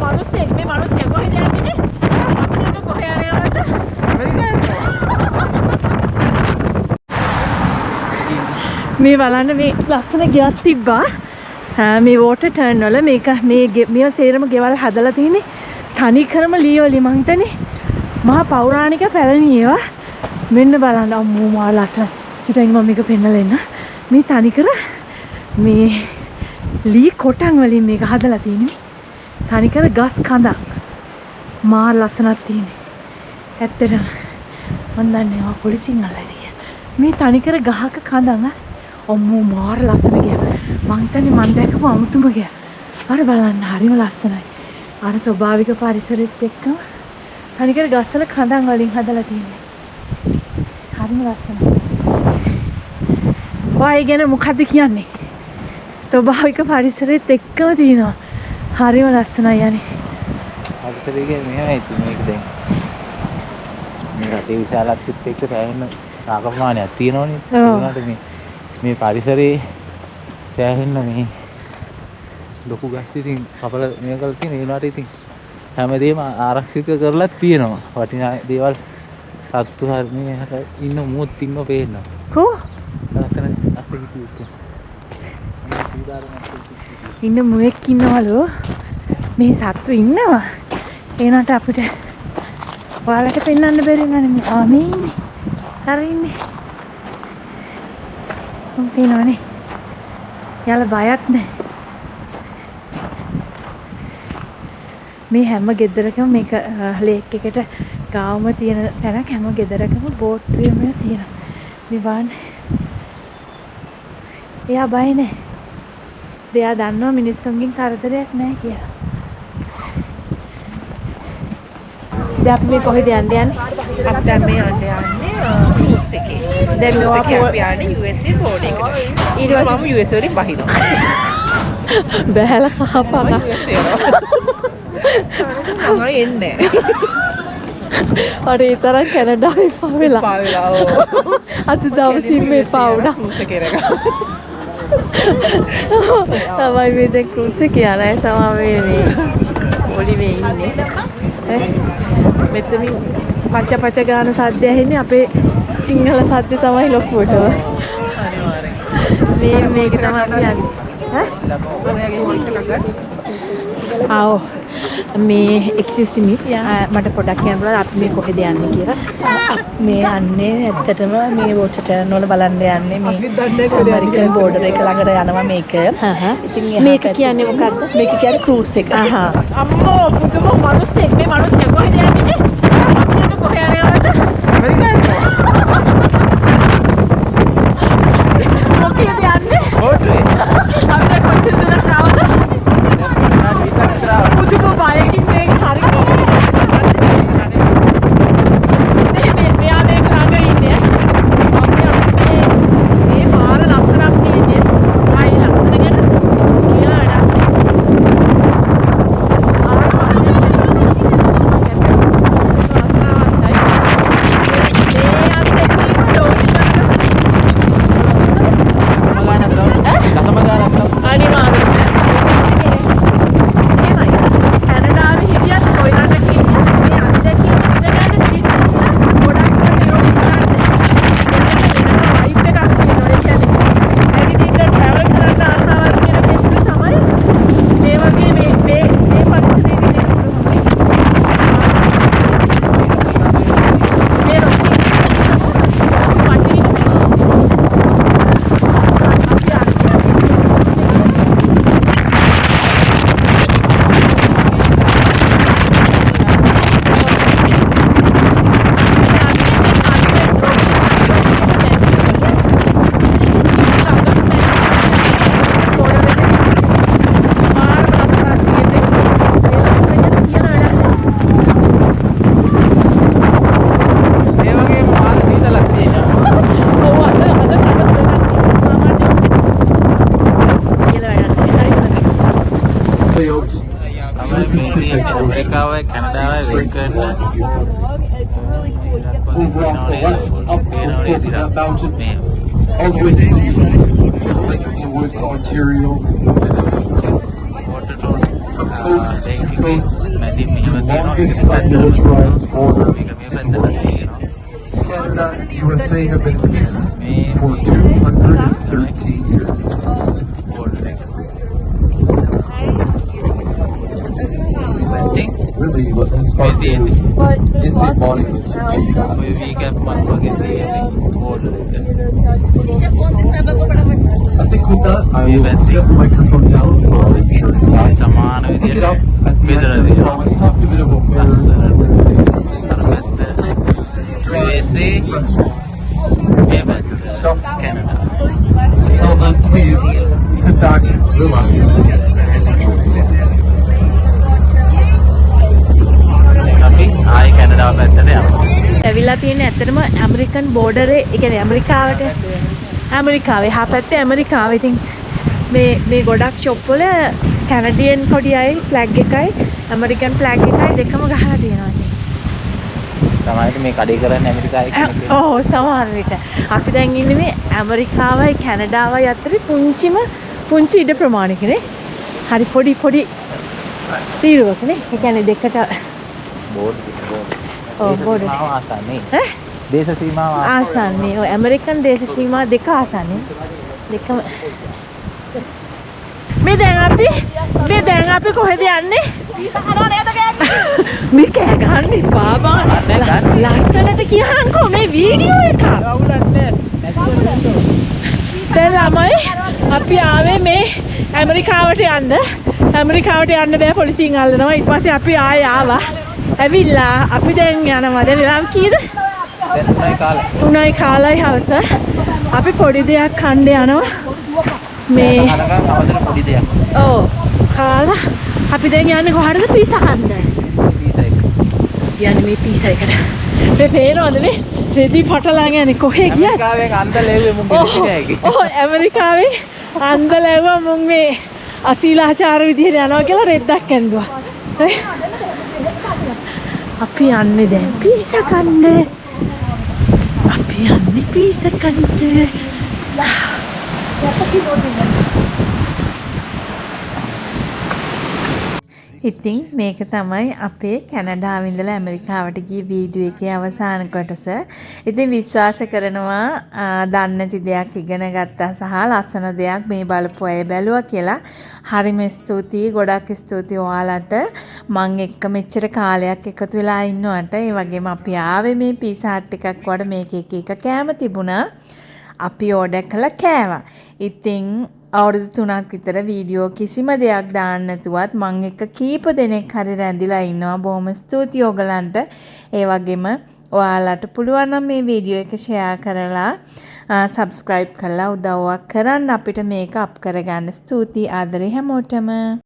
මිනිස්සෙක් මේ මිනිස්සයා කොහෙද යන්නේ? අපිට කොහේ යනවද? මේ බලන්න මේ ලස්සන ගෙයක් තිබ්බා. මේ වෝටර් ටර්න් වල මේ සේරම ගෙවල් හදලා තියෙන්නේ තනි කරම ලී වලින් මං හිතන්නේ මහා පෞරාණික පැලණි ඒවා. මෙන්න බලන්න අම්මෝ මා ලස්සන. චුට්ටක් මම මේක පෙන්නලා එන්න. මේ තනි කර මේ ලී කොටන් වලින් මේක හදලා තියෙන්නේ. තනි කර ගස් කඳක්. මා ලස්සනක් තියෙන්නේ. ඇත්තටම මන් දන්නේ ආ පොලිසියෙන් අල්ලලා මේ තනි කර ගහක කඳන් අම්මෝ මාර ලස්සන ගියා. මං හිතන්නේ මන් දැකපු අමුතුම ගියා. අර බලන්න හරිම ලස්සනයි. අර ස්වභාවික පරිසරෙත් එක්කම තනිකර ගස්වල කඳන් වලින් හදලා තියෙන්නේ. හරිම ලස්සනයි. ඔය ගැන මොකද්ද කියන්නේ? ස්වභාවික පරිසරෙත් එක්කම තියෙනවා. හරිම ලස්සනයි යන්නේ. පරිසරය කියන්නේ මෙහෙමයි මේක දැන්. මේ රටේ විශාලත්වයට එක්ක සෑහෙන ආකර්ෂණයක් තියෙනවනේ. ඒ වුණාට මේ පරිසරයේ සෑහෙන මේ ලොකු ගස් ඉතින් කපල මේ කරලා තියෙන ඒ වුණාට ඉතින් හැමදේම ආරක්ෂිත කරලා තියෙනවා. වටිනා දේවල් සත්තු හරිනේ ඉන්න මුත් ඉන්න පේනවා. කො? නැත්තන අපේ කිව්වේ. ඉන්න මුවෙක් ඉන්නවලු. මේ සත්තු ඉන්නවා. ඒනට අපිට ඔයාලට පෙන්වන්න බැරි නනේ. මේ ඉන්නේ. හරි ඉන්නේ. මම පේනවනේ. යාළ බයක් නැහැ. මේ හැම ගෙදරකම මේක ලේක් එකට ගාවම තියෙන තැනක් හැම ගෙදරකම බෝට් රියම තියෙනවා. මේ බලන්න. එයා බය නැහැ. එයා දන්නවා මිනිස්සුන්ගෙන් කරදරයක් නැහැ කියලා. දැන් අපි මේ කොහෙද යන්නේ? අපි දැන් මේ යන්නේ ක්‍රූස් එකේ. දැන් මේ අපි යන්නේ USA බෝඩ් එකට. ඊට පස්සේ මම USA වලින් බහිනවා. බැලලා කහපම. මම එන්නේ. අර ඒ තරම් කැනඩාවේ පාවෙලා. පාවෙලා. අද දවසින් මේ පාවුණා. ක්‍රූස් එකේ රැගා. තමයි මේ දැන් ක්‍රූස් එකේ යනවා. තමයි මේ ඔලිවේ ඉන්නේ. මෙතනින් පච්ච ගාන සද්ද ඇහෙන්නේ අපේ සිංහල සද්ද තමයි ලොකුවට. අනිවාර්යෙන්. මේක තමයි අපි යන්නේ. ආව් මේ එක්සිස් මිස් මට පොඩක් කියන්න පුළුවන් අපි මේ කොහෙද යන්නේ කියලා. මේ යන්නේ ඇත්තටම මේ වෝටර් ටර්න් වල බලන්න යන්නේ මේ ඇමරිකන් බෝඩර් එක ළඟට යනවා මේක. ඉතින් මේක කියන්නේ මොකද්ද? මේක කියන්නේ ක්‍රූස් එක. අම්මෝ පුදුම මිනිස්සෙක් මේ මිනිස්සයා කොහෙද යන්නේ? අපිට කොහේ යනවද? මොකේද යන්නේ? බෝඩරේ. අපිට කොච්චර දුරට ආවද? පුදුම බයකින් මේක හරි ඇමරිකාවේ කැනඩාවේ වෙන් කරන over off the left, up the Silver Mountain, all the way to the woods, Lake of the Woods, Ontario, Minnesota. coast to coast, මැදින් the මෙහෙම තියෙනවා. longest unmilitarized border මේක මේ in the පැත්තට world. තියෙනවා. Canada and USA have been at peace මේ for 213 years. Border එක. So, really, what this park is the embodiment to that. ඔය වීකැප් මක් වගේ තියෙන්නේ බෝඩර් එක. I think with that, I will set the microphone down for our journey මේ back. සමාන Pick it විදියට up at the end බෙදලා as තියෙනවා. well. Let's talk a bit about birds and safety. අර පැත්ත USA Restaurants. මේ පැත්ත Stuff. Canada. Until then, please sit back, relax, and enjoy. අපි ආයි කැනඩාව පැත්තට යනවා. ඇවිල්ලා තියෙන්නේ ඇත්තටම ඇමරිකන් බෝඩරේ, ඒ කියන්නේ ඇමරිකාවට ඇමරිකාවේ හා පැත්තේ ඇමරිකාවේ. ඉතින් මේ ගොඩක් ෂොප් වල කැනඩියන් කොඩියයි ෆ්ලැග් එකයි ඇමරිකන් ෆ්ලැග් එකයි දෙකම ගහලා තියෙනවා. තමයි මේ කඩේ කරන්නේ ඇමරිකාවේ කෙනෙක්. ඔව් සමහර විට අපි දැන් ඉන්නේ මේ ඇමරිකාවයි කැනඩාවයි අතරේ පුංචි ඉඩ ප්‍රමාණයකනේ. හරි පොඩි තීරුවකනේ. ඒ කියන්නේ දෙකට බෝඩ් ඔව් බෝඩ් සීමාව ආසන්නේ. ඈ දේශ සීමාව ආසන්නේ. ඔය ඇමරිකන් දේශ සීමා දෙක ආසන්නේ. දෙකම මේ දැන් අපි කොහෙද යන්නේ? මේ කෑ ගන්න එපා බං. ලස්සනට කියහන්කෝ මේ වීඩියෝ එක. දැන් ළමයි අපි ආවේ මේ ඇමරිකාවට යන්න. ඇමරිකාවට යන්න බෑ පොලිසියෙන් අල්ලනවා. ඊට පස්සේ අපි ආයෙ ආවා. ඇවිල්ලා අපි දැන් යනවා. දැන් වෙලාව කීයද? දැන් 3යි කාලේ. 3යි කාලයි හවස. අපි පොඩි දෙයක් කන්න යනවා. මේ කනකම් අවසර පොඩි දෙයක්. ඔව් කාලා අපි දැන් යන්නේ කොහටද? පීසා කන්න. පීසා එක. යන්නේ මේ පීසා එකට. මේ පේනවද මේ රෙදි පටලන් යන්නේ කොහෙ ගියත්? ඇමරිකාවෙන් අන්දලෙව්වේ මුන් පිටිකෑගේ. ඔව් ඇමරිකාවේ අන්දලැව්වා මුන් මේ අශීලාචාර විදිහට යනවා කියලා රෙද්දක් ඇඳුවා. අපි යන්නේ දැන් පීසා කන්න. අපි යන්නේ පීසා කන්න. ඉතින් මේක තමයි අපේ කැනඩාව ඉඳලා ඇමරිකාවට ගිය වීඩියෝ එකේ අවසාන කොටස. ඉතින් විශ්වාස කරනවා දන්නේ නැති දෙයක් ඉගෙන ගත්තා සහ ලස්සන දෙයක් මේ බලපු අය බැලුවා කියලා. හරිම ස්තුතියි. ගොඩක් ස්තුතියි ඔයාලට මං එක්ක මෙච්චර කාලයක් එකතු වෙලා ඉන්නවට. ඒ වගේම අපි ආවේ මේ පීසා හට් එකක් වඩ මේක එක කෑම තිබුණා. අපි ඕඩර් කළා කෑවා. ඉතින් අවුරුදු 3ක් විතර වීඩියෝ කිසිම දෙයක් දාන්න නැතුවත් මං එක්ක කීප දෙනෙක් හරි රැඳිලා ඉන්නවා. බොහොම ස්තුතියි ඔයගලන්ට. ඒ වගේම ඔයාලට පුළුවන් නම් මේ වීඩියෝ එක ෂෙයා කරලා සබ්ස්ක්‍රයිබ් කරලා උදව්වක් කරන්න අපිට මේක අප් කරගන්න. ස්තුතියි ආදරේ හැමෝටම.